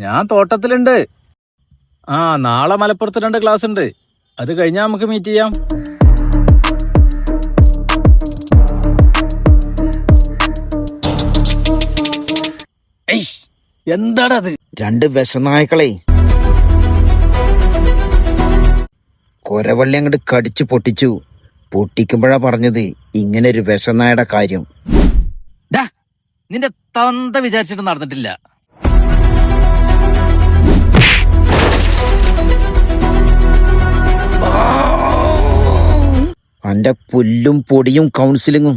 ഞാൻ തോട്ടത്തിലുണ്ട്. നാളെ മലപ്പുറത്ത് 2 ക്ലാസ് ഉണ്ട്. അത് കഴിഞ്ഞാൽ നമുക്ക് മീറ്റ് ചെയ്യാം. എന്താണത്? 2 വിഷനായ്ക്കളെ കൊരവള്ളി അങ്ങോട്ട് കടിച്ചു പൊട്ടിച്ചു. പൊട്ടിക്കുമ്പോഴാ പറഞ്ഞത് ഇങ്ങനെ ഒരു വിഷനായുടെ കാര്യം. നിന്റെ തന്ത വിചാരിച്ചിട്ട് നടന്നിട്ടില്ല. അന്റെ പുല്ലും പൊടിയും കൗൺസിലിങ്ങും